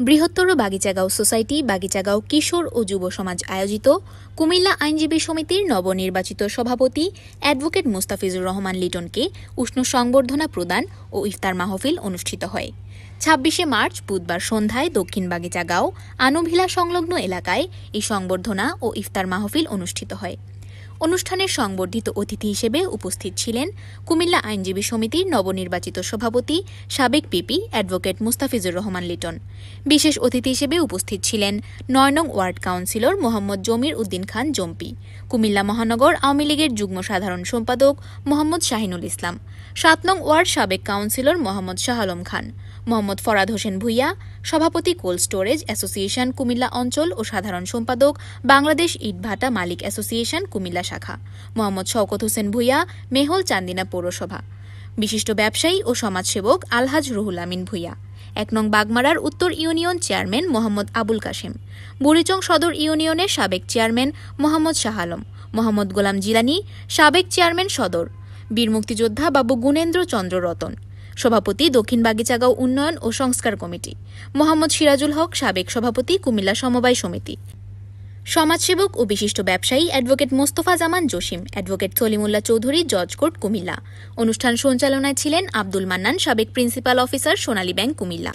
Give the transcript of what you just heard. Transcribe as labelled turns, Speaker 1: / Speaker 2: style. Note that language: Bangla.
Speaker 1: বৃহত্তর বাগিচাগাঁও সোসাইটি বাগিচাগাঁও কিশোর ও যুব সমাজ আয়োজিত কুমিল্লা আইনজীবী সমিতির নবনির্বাচিত সভাপতি অ্যাডভোকেট মোস্তাফিজুর রহমান লিটনকে উষ্ণ সংবর্ধনা প্রদান ও ইফতার মাহফিল অনুষ্ঠিত হয়। ২৬শে মার্চ বুধবার সন্ধ্যায় দক্ষিণ বাগিচাগাঁও আনুভিলা সংলগ্ন এলাকায় এই সংবর্ধনা ও ইফতার মাহফিল অনুষ্ঠিত হয়। অনুষ্ঠানের সংবর্ধিত অতিথি হিসেবে উপস্থিত ছিলেন কুমিল্লা আইনজীবী সমিতির নবনির্বাচিত সভাপতি সাবেক পিপি অ্যাডভোকেট মোস্তাফিজুর রহমান লিটন। বিশেষ অতিথি হিসেবে উপস্থিত ছিলেন ৯ নং ওয়ার্ড কাউন্সিলর মোহাম্মদ জমির উদ্দিন খান জম্পি, কুমিল্লা মহানগর আওয়ামী লীগের যুগ্ম সাধারণ সম্পাদক মোহাম্মদ শাহিনুল ইসলাম, ৭ নং ওয়ার্ড সাবেক কাউন্সিলর মোহাম্মদ শাহ আলম খান, মোহাম্মদ ফরাদ হোসেন ভূঁইয়া, সভাপতি কোল্ড স্টোরেজ অ্যাসোসিয়েশন কুমিল্লা অঞ্চল ও সাধারণ সম্পাদক বাংলাদেশ ইটভাটা মালিক অ্যাসোসিয়েশন কুমিল্লা শাখা, মোহাম্মদ শওকত হোসেন ভূঁইয়া, মেহল চান্দিনা পৌরসভা, বিশিষ্ট ব্যবসায়ী ও সমাজসেবক আলহাজ রুহুল আমিন ভূঁইয়া, ১ নং বাগমারার উত্তর ইউনিয়ন চেয়ারম্যান মোহাম্মদ আবুল কাশেম, বুড়িচং সদর ইউনিয়নের সাবেক চেয়ারম্যান মোহাম্মদ শাহ আলম, মোহাম্মদ গোলাম জিলানি, সাবেক চেয়ারম্যান সদর, বীর মুক্তিযোদ্ধা বাবু গুণেন্দ্র চন্দ্র রতন, সভাপতি দক্ষিণ বাগিচাগাঁও উন্নয়ন ও সংস্কার কমিটি, মোহাম্মদ সিরাজুল হক, সাবেক সভাপতি কুমিল্লা সমবায় সমিতি, সমাজসেবক ও বিশিষ্ট ব্যবসায়ী অ্যাডভোকেট মোস্তফা জামান জসিম, অ্যাডভোকেট সলিমুল্লাহ চৌধুরী, জজ কোর্ট কুমিল্লা। অনুষ্ঠান সঞ্চালনায় ছিলেন আব্দুল মান্নান, সাবেক প্রিন্সিপাল অফিসার সোনালী ব্যাংক কুমিল্লা।